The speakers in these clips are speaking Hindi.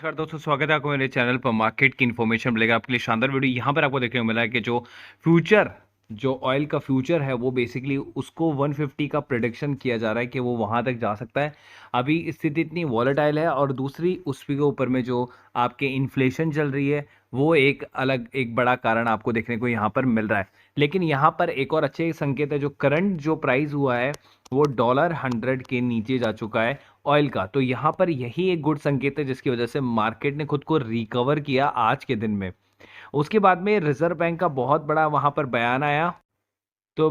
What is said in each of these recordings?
नमस्कार दोस्तों, स्वागत है आपको मेरे चैनल पर। मार्केट की इन्फॉर्मेशन मिलेगा आपके लिए शानदार वीडियो। यहाँ पर आपको देखने को मिला है कि फ्यूचर जो ऑयल का फ्यूचर है वो बेसिकली उसको 150 का प्रिडिक्शन किया जा रहा है कि वो वहां तक जा सकता है। अभी स्थिति इतनी वॉलेटाइल है और दूसरी उसके ऊपर में जो आपके इन्फ्लेशन चल रही है वो एक बड़ा कारण आपको देखने को यहाँ पर मिल रहा है। लेकिन यहाँ पर एक और अच्छे संकेत है, जो करंट जो प्राइस हुआ है वो $100 के नीचे जा चुका है ऑयल का। तो यहाँ पर यही एक गुड संकेत है जिसकी वजह से मार्केट ने खुद को रिकवर किया आज के दिन में। उसके बाद में रिजर्व बैंक का बहुत बड़ा वहां पर बयान आया। तो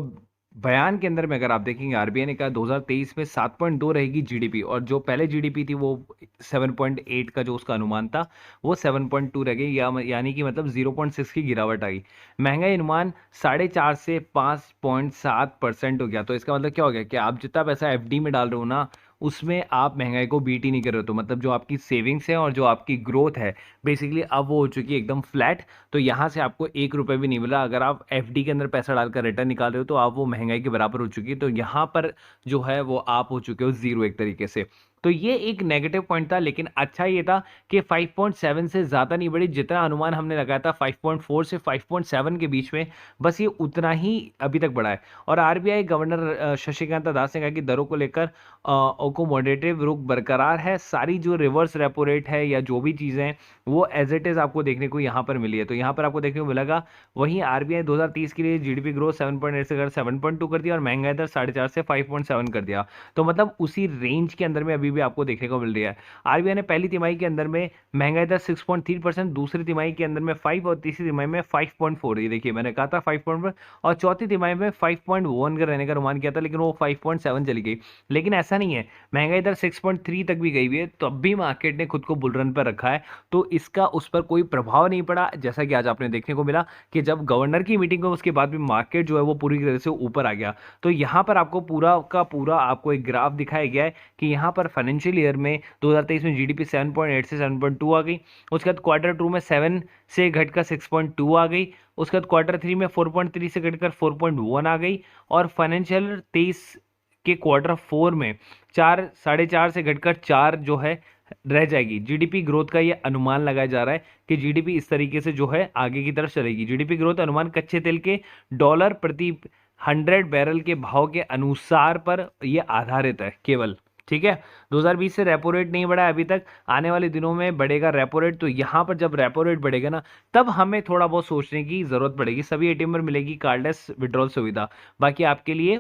बयान के अंदर में अगर आप देखेंगे, आरबीआई ने कहा 2023 में 7.2 रहेगी जीडीपी, और जो पहले जीडीपी थी वो 7.8 का जो उसका अनुमान था वो 7.2 रह गई, यानी कि मतलब 0.6 की गिरावट आई। महंगाई अनुमान 4.5 से 5.7% हो गया। तो इसका मतलब क्या हो गया कि आप जितना पैसा एफडी में डाल रहे हो ना, उसमें आप महंगाई को बीट ही नहीं कर रहे हो। तो मतलब जो आपकी सेविंग्स है और जो आपकी ग्रोथ है बेसिकली अब वो हो चुकी है एकदम फ्लैट। तो यहाँ से आपको ₹1 भी नहीं मिला। अगर आप एफडी के अंदर पैसा डालकर रिटर्न निकाल रहे हो तो आप वो महंगाई के बराबर हो चुकी है। तो यहाँ पर जो है वो आप हो चुके हो जीरो एक तरीके से। तो ये एक नेगेटिव पॉइंट था, लेकिन अच्छा ये था कि 5.7 से ज्यादा नहीं बढ़ी। जितना अनुमान हमने लगाया था 5.4 से 5.7 के बीच में, बस ये उतना ही अभी तक बढ़ा है। और आरबीआई गवर्नर शक्तिकांत दास ने कहा कि दरों को लेकर अकोमोडेटिव रुख बरकरार है। सारी जो रिवर्स रेपो रेट है या जो भी चीजें हैं वो एज इट इज आपको देखने को यहाँ पर मिली है। तो यहाँ पर आपको देखने को मिलेगा। वहीं आरबीआई 2030 के लिए जीडीपी ग्रोथ 7.8 से 7.2 कर दिया और महंगाई दर 4.5 से 5.7 कर दिया। तो मतलब उसी रेंज के अंदर में अभी भी आपको देखने को मिल रही है। आरबीआई ने पहली तिमाही के अंदर में महंगाई दर 6.3%, दूसरी तिमाही के अंदर में 5 और तीसरी तिमाही में 5.4। ये देखिए मैंने कहा था 5.4, और चौथी तिमाही में 5.1 का रहने का अनुमान किया था, लेकिन वो 5.7 चली गई। लेकिन ऐसा नहीं है, महंगाई दर 6.3 तक भी गई हुई है, तब भी मार्केट ने खुद को बुल रन पर रखा है। तो इसका उस पर कोई प्रभाव नहीं पड़ा, जैसा कि आज आपने देखने को मिला कि जब गवर्नर की मीटिंग हुई उसके बाद भी मार्केट जो है वो पूरी तरह से ऊपर आ गया। तो यहाँ पर आपको पूरा का पूरा आपको एक ग्राफ दिखाया गया है कि यहाँ पर फाइनेंशियल ईयर में 2023 में जीडीपी 7.8 से 7.2 आ गई। उसके बाद क्वार्टर 2 में 7 से घटकर 6.2 आ गई। उसके बाद क्वार्टर 3 में 4.3 से घटकर 4.1 आ गई। और फाइनेंशियल 23 के क्वार्टर 4 में 4 से घटकर 4 जो है रह जाएगी। जीडीपी ग्रोथ का ये अनुमान लगाया जा रहा है कि जीडीपी इस तरीके से जो है आगे की तरफ चलेगी। जीडीपी ग्रोथ अनुमान कच्चे तेल के डॉलर प्रति 100 बैरल के भाव के अनुसार पर यह आधारित है केवल। ठीक है, 2020 से रेपो रेट नहीं बढ़ा है अभी तक, आने वाले दिनों में बढ़ेगा रेपो रेट। तो यहां पर जब रेपो रेट बढ़ेगा ना, तब हमें थोड़ा बहुत सोचने की जरूरत पड़ेगी। सभी एटीएम पर मिलेगी कार्डलेस विड्रॉल सुविधा। बाकी आपके लिए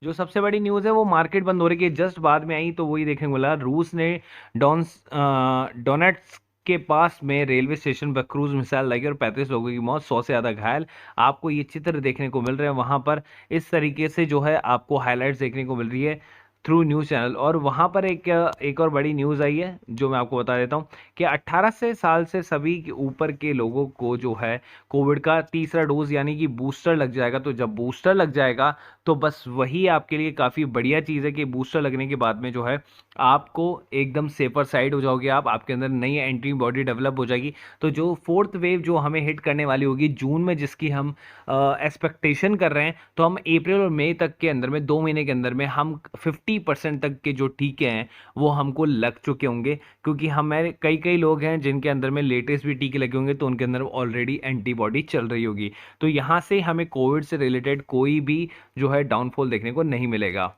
जो सबसे बड़ी न्यूज़ है वो मार्केट बंद हो रही है जस्ट बाद में आई, तो वही देखने को मिला। रूस ने डोनेट्स के पास में रेलवे स्टेशन पर क्रूज मिसाइल लगी और 35 लोगों की मौत, 100 से ज्यादा घायल। आपको ये चित्र देखने को मिल रहे हैं वहां पर। इस तरीके से जो है आपको हाइलाइट्स देखने को मिल रही है थ्रू न्यूज़ चैनल। और वहां पर एक और बड़ी न्यूज़ आई है जो मैं आपको बता देता हूं कि 18 से साल से सभी के ऊपर के लोगों को जो है कोविड का तीसरा डोज यानी कि बूस्टर लग जाएगा। तो जब बूस्टर लग जाएगा तो बस वही आपके लिए काफ़ी बढ़िया चीज़ है कि बूस्टर लगने के बाद में जो है आपको एकदम सेफर साइड हो जाओगे आप, आपके अंदर नई एंटीबॉडी डेवलप हो जाएगी। तो जो फोर्थ वेव जो हमें हिट करने वाली होगी जून में, जिसकी हम एक्सपेक्टेशन कर रहे हैं, तो हम अप्रैल और मई तक के अंदर में 2 महीने के अंदर में हम 50% तक के जो टीके हैं वो हमको लग चुके होंगे। क्योंकि हमारे कई कई लोग हैं जिनके अंदर में लेटेस्ट भी टीके लगे होंगे, तो उनके अंदर ऑलरेडी एंटीबॉडी चल रही होगी। तो यहाँ से हमें कोविड से रिलेटेड कोई भी जो है डाउनफॉल देखने को नहीं मिलेगा।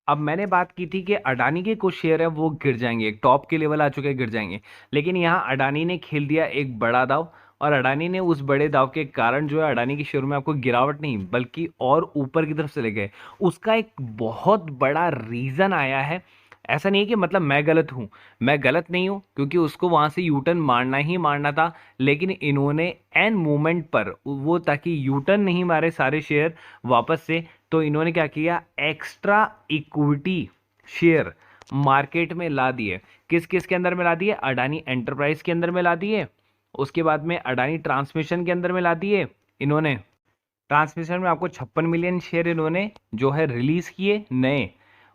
अब मैंने बात की थी कि अडानी के कुछ शेयर है वो गिर जाएंगे, एक टॉप के लेवल आ चुके हैं, गिर जाएंगे। लेकिन यहाँ अडानी ने खेल दिया एक बड़ा दाव, और अडानी ने उस बड़े दाव के कारण जो है अडानी के शेयर में आपको गिरावट नहीं बल्कि और ऊपर की तरफ चले गए। उसका एक बहुत बड़ा रीजन आया है। ऐसा नहीं है कि मतलब मैं गलत हूं, मैं गलत नहीं हूं, क्योंकि उसको वहां से यूटर्न मारना ही मारना था। लेकिन इन्होंने एन मोमेंट पर वो, ताकि यूटर्न नहीं मारे सारे शेयर वापस से, तो इन्होंने क्या किया, एक्स्ट्रा इक्विटी शेयर मार्केट में ला दिए। किस किस के अंदर में ला दिए, अडानी एंटरप्राइज के अंदर में ला दिए। उसके बाद में अडानी ट्रांसमिशन के अंदर में ला दिए इन्होंने। ट्रांसमिशन में आपको 56 मिलियन शेयर इन्होंने जो है रिलीज किए नए।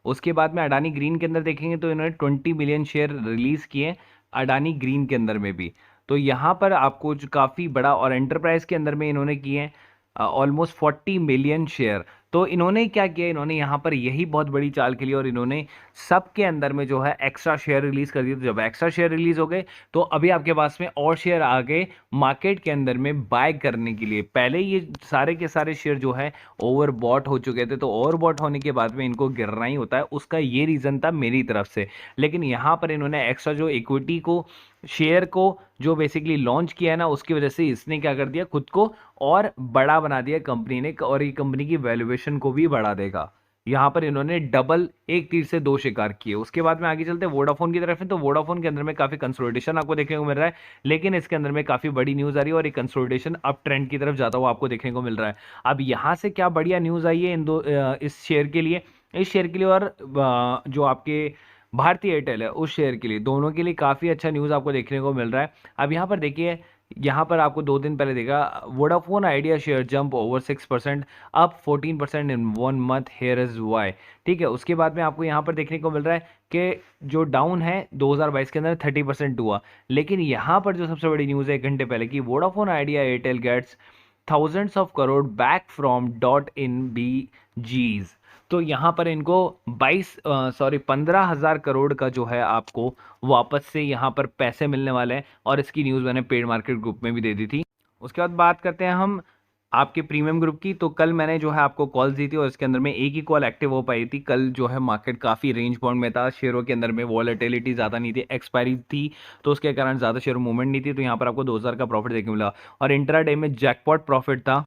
उसके बाद में अडानी ग्रीन के अंदर देखेंगे तो इन्होंने 20 मिलियन शेयर रिलीज किए अडानी ग्रीन के अंदर में भी। तो यहाँ पर आपको जो काफ़ी बड़ा, और एंटरप्राइज के अंदर में इन्होंने किए ऑलमोस्ट 40 मिलियन शेयर। तो इन्होंने क्या किया, इन्होंने यहाँ पर यही बहुत बड़ी चाल खेली और इन्होंने सबके अंदर में जो है एक्स्ट्रा शेयर रिलीज कर दिए। तो जब एक्स्ट्रा शेयर रिलीज हो गए तो अभी आपके पास में और शेयर आ गए मार्केट के अंदर में बाय करने के लिए। पहले ये सारे के सारे शेयर जो है ओवरबॉट हो चुके थे, तो ओवरबॉट होने के बाद में इनको गिरना ही होता है, उसका ये रीज़न था मेरी तरफ से। लेकिन यहाँ पर इन्होंने एक्स्ट्रा जो इक्विटी को, शेयर को जो बेसिकली लॉन्च किया है ना, उसकी वजह से इसने क्या कर दिया, खुद को और बड़ा बना दिया कंपनी ने, और ये कंपनी की वैल्यूएशन को भी बढ़ा देगा। यहाँ पर इन्होंने डबल, एक तीर से दो शिकार किए। उसके बाद में आगे चलते हैं वोडाफोन की तरफ में। तो वोडाफोन के अंदर में काफी कंसोलिडेशन आपको देखने को मिल रहा है, लेकिन इसके अंदर में काफी बड़ी न्यूज आ रही है और एक कंसोलिडेशन अप ट्रेंड की तरफ जाता हुआ आपको देखने को मिल रहा है। अब यहाँ से क्या बढ़िया न्यूज आई है इन दो इस शेयर के लिए, इस शेयर के लिए और जो आपके भारतीय एयरटेल है उस शेयर के लिए, दोनों के लिए काफ़ी अच्छा न्यूज़ आपको देखने को मिल रहा है। अब यहाँ पर देखिए, यहाँ पर आपको 2 दिन पहले देखा, Vodafone Idea share jump over 6%, up 14% in 1 month, here is why. ठीक है, उसके बाद में आपको यहाँ पर देखने को मिल रहा है कि जो डाउन है 2022 के अंदर 30% हुआ। लेकिन यहाँ पर जो सबसे बड़ी न्यूज़ है 1 घंटे पहले की, Vodafone Idea Airtel gets thousands of crore back from dot in BGs। तो यहाँ पर इनको 15,000 करोड़ का जो है आपको वापस से यहाँ पर पैसे मिलने वाले हैं, और इसकी न्यूज़ मैंने पेड मार्केट ग्रुप में भी दे दी थी। उसके बाद बात करते हैं हम आपके प्रीमियम ग्रुप की। तो कल मैंने जो है आपको कॉल दी थी और इसके अंदर में एक ही कॉल एक्टिव हो पाई थी। कल जो है मार्केट काफ़ी रेंज बाउंड में था, शेयरों के अंदर में वॉलेटिलिटी ज़्यादा नहीं थी, एक्सपायरी थी, तो उसके कारण ज़्यादा शेयर मूवमेंट नहीं थी। तो यहाँ पर आपको 2,000 का प्रॉफिट देखने को मिला, और इंट्राडे में जैकपॉट प्रॉफिट था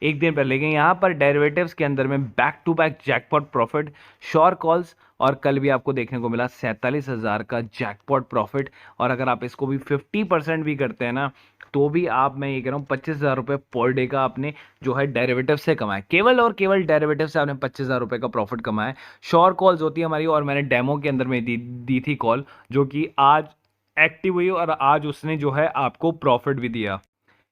1 दिन पहले। लेकिन यहाँ पर डेरिवेटिव्स के अंदर में back to back jackpot profit, sure calls, और कल भी आपको देखने को मिला 47,000 का जैकपॉट प्रॉफिट। और अगर आप इसको भी 50% भी करते हैं ना, तो भी आप, मैं ये कह रहा हूँ, 25,000 रुपये पर डे का आपने जो है डेरिवेटिव से कमाए, केवल और केवल डेरिवेटिव से आपने 25,000 रुपये का प्रॉफिट कमाया। श्योर कॉल्स होती है हमारी, और मैंने डेमो के अंदर में दी थी कॉल, जो कि आज एक्टिव हुई और आज उसने जो है आपको प्रॉफिट भी दिया।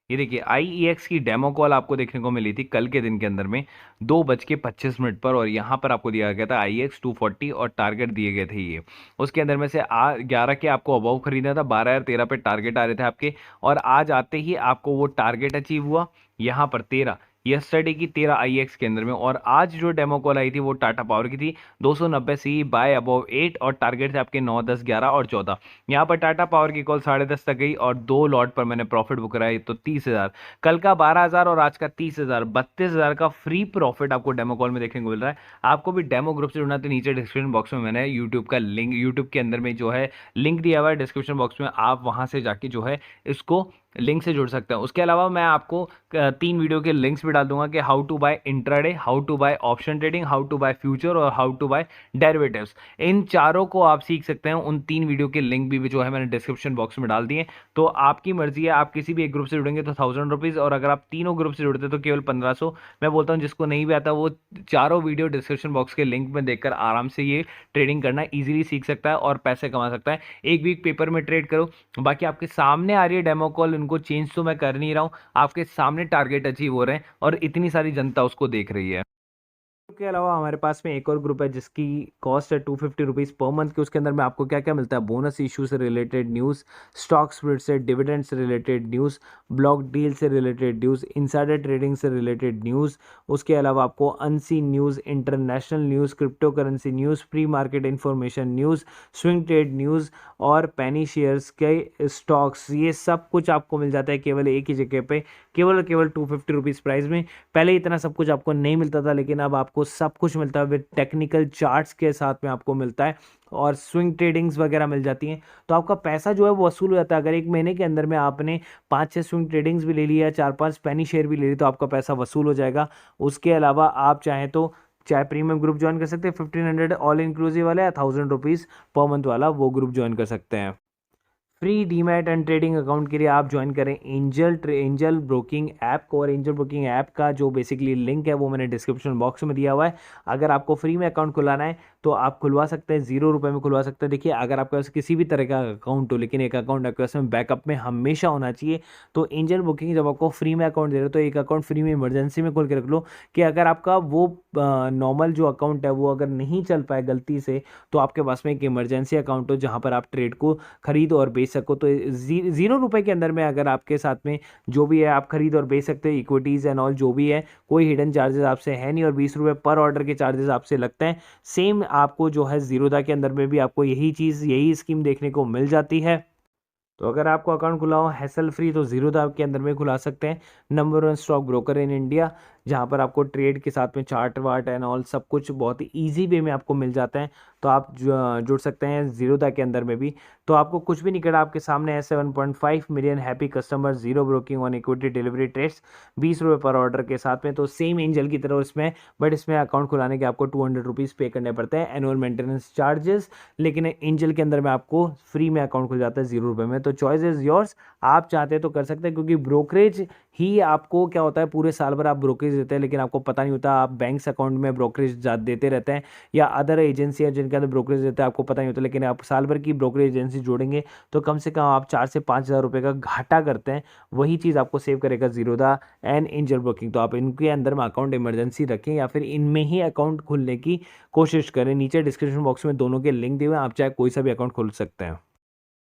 ये देखिए, IEX की डेमो कॉल आपको देखने को मिली थी कल के दिन के अंदर में 2:25 पर, और यहाँ पर आपको दिया गया था IEX 240 और टारगेट दिए गए थे ये। उसके अंदर में से 11 के आपको अबाउ खरीदना था, 12 या 13 पे टारगेट आ रहे थे आपके, और आज आते ही आपको वो टारगेट अचीव हुआ। यहाँ पर 13 यस्टरडे की 13 IEX के अंदर में, और आज जो डेमो कॉल आई थी वो टाटा पावर की थी 290 सी बाय अबव 8, और टारगेट थे आपके 9, 10, 11 और 14। यहाँ पर टाटा पावर की कॉल 10:30 तक गई और 2 लॉट पर मैंने प्रॉफिट बुक कराई, तो 30,000, कल का 12,000 और आज का 30,000, 32,000 का फ्री प्रॉफिट आपको डेमो कॉल में देखने को मिल रहा है। आपको भी डेमो ग्रुप से जुड़ना तो नीचे डिस्क्रिप्शन बॉक्स में मैंने यूट्यूब का लिंक, यूट्यूब के अंदर में जो है लिंक दिया हुआ है डिस्क्रिप्शन बॉक्स में, आप वहां से जाके जो है इसको लिंक से जुड़ सकते हैं। उसके अलावा मैं आपको 3 वीडियो के लिंक्स भी डाल दूंगा कि how to buy intraday, how to buy option trading, how to buy future और हाउ टू बाय डेरिवेटिव्स। इन चारों को आप सीख सकते हैं। उन 3 वीडियो के लिंक भी जो है मैंने डिस्क्रिप्शन बॉक्स में डाल दिए। तो आपकी मर्जी है, आप किसी भी एक ग्रुप से जुड़ेंगे तो 1,000 रुपीज़, और अगर आप तीनों ग्रुप से जुड़ते हैं तो केवल 1,500। मैं बोलता हूँ जिसको नहीं भी आता वो चारों वीडियो डिस्क्रिप्शन बॉक्स के लिंक में देखकर आराम से ये ट्रेडिंग करना ईजिली सीख सकता है और पैसे कमा सकता है। एक वीक पेपर में ट्रेड करो, बाकी आपके सामने आ रही है डेमो कॉल, उनको चेंज तो मैं कर नहीं रहा हूँ, आपके सामने टारगेट अचीव हो रहे हैं और इतनी सारी जनता उसको देख रही है। के अलावा हमारे पास में एक और ग्रुप है जिसकी कॉस्ट है 250 रुपीज़ पर मंथ की। उसके अंदर में आपको क्या क्या मिलता है, बोनस इशू से रिलेटेड न्यूज़, स्टॉक स्प्लिट से, डिविडेंड से रिलेटेड न्यूज़, ब्लॉक डील से रिलेटेड न्यूज़, इनसाइडर ट्रेडिंग से रिलेटेड न्यूज़। उसके अलावा आपको unseen news, international news, crypto currency news, pre market information news, swing trade news और पेनी शेयर्स के स्टॉक्स, ये सब कुछ आपको मिल जाता है केवल एक ही जगह पे, केवल 250 रुपीज़ प्राइस में। पहले इतना सब कुछ आपको नहीं मिलता था, लेकिन अब आपको सब कुछ मिलता है विद टेक्निकल चार्ट्स के साथ में आपको मिलता है, और स्विंग ट्रेडिंग्स वगैरह मिल जाती हैं। तो आपका पैसा जो है वो वसूल हो जाता है। अगर एक महीने के अंदर में आपने 5-6 स्विंग ट्रेडिंग्स भी ले लिया, 4-5 पेनी शेयर भी ले ली, तो आपका पैसा वसूल हो जाएगा। उसके अलावा आप चाहें तो चाहे प्रीमियम ग्रुप ज्वाइन कर सकते हैं, 1500 ऑल इंक्लूसिव वाला या 1,000 रुपीज़ पर मंथ वाला, वो ग्रुप ज्वाइन कर सकते हैं। Free demat and trading account के लिए आप ज्वाइन करें एंजल ब्रोकिंग ऐप को, और एंजल ब्रोकिंग ऐप का जो बेसिकली लिंक है वो मैंने डिस्क्रिप्शन बॉक्स में दिया हुआ है। अगर आपको फ्री में अकाउंट खुलाना है तो आप खुलवा सकते हैं, 0 रुपए में खुलवा सकते हैं। देखिए अगर आपके पास किसी भी तरह का अकाउंट हो, लेकिन एक अकाउंट आपके पास में बैकअप में हमेशा होना चाहिए। तो एंजल ब्रोकिंग जब आपको फ्री में अकाउंट दे रहे हो तो एक अकाउंट फ्री में इमरजेंसी में खोल के रख लो, कि अगर आपका वो नॉर्मल जो अकाउंट है वो अगर नहीं चल पाए गलती से, तो आपके पास में एक इमरजेंसी अकाउंट हो जहाँ पर आप ट्रेड को खरीद और बेच सको। तो 0 रुपए के अंदर में अगर आपके साथ में जो भी है आप खरीद और बेच सकते हो, इक्विटीज़ एंड ऑल जो भी है, कोई हिडन चार्जेस आपसे है नहीं, और 20 रुपये पर ऑर्डर के चार्जेस आपसे लगते हैं। सेम आपको जो है जीरोधा के अंदर में भी आपको यही चीज़, यही स्कीम देखने को मिल जाती है। तो अगर आपको अकाउंट खुला हो हैसल फ्री, तो जीरोधा के अंदर में खुला सकते हैं। Number 1 stock broker in India, जहाँ पर आपको ट्रेड के साथ में चार्ट वार्ट एंड ऑल सब कुछ बहुत ही ईजी वे में आपको मिल जाता है। तो आप जुड़ सकते हैं जीरोधा के अंदर में भी। तो आपको कुछ भी नहीं करना, आपके सामने है 7.5 million happy customer, zero broking on equity delivery trades, 20 रुपये पर ऑर्डर के साथ में। तो सेम एंजल की तरह इसमें, बट इसमें अकाउंट खुलाने के आपको 200 रुपीज़ पे करने पड़ते हैं एनुअल मेंटेनेंस चार्जेस। लेकिन एंजल के अंदर में आपको फ्री में अकाउंट खुल जाता है 0 रुपये में। तो चॉइस इज़ योर्स, आप चाहते हैं तो कर सकते हैं, क्योंकि ब्रोकरेज ही आपको क्या होता है, पूरे साल भर आप ब्रोकरेज देते हैं लेकिन आपको पता नहीं होता, आप बैंक्स अकाउंट में ब्रोकरेज देते रहते हैं, या अदर एजेंसी है जिनके अंदर ब्रोकरेज देते हैं, आपको पता नहीं होता। लेकिन आप साल भर की ब्रोकरेज एजेंसी जोड़ेंगे तो कम से कम आप 4 से 5 हज़ार रुपये का घाटा करते हैं। वही चीज़ आपको सेव करेगा जीरोधा एंड एंजल ब्रोकिंग। तो आप इनके अंदर में अकाउंट इमरजेंसी रखें, या फिर इनमें ही अकाउंट खोलने की कोशिश करें। नीचे डिस्क्रिप्शन बॉक्स में दोनों के लिंक दिए हुए हैं, आप चाहे कोई सा भी अकाउंट खोल सकते हैं।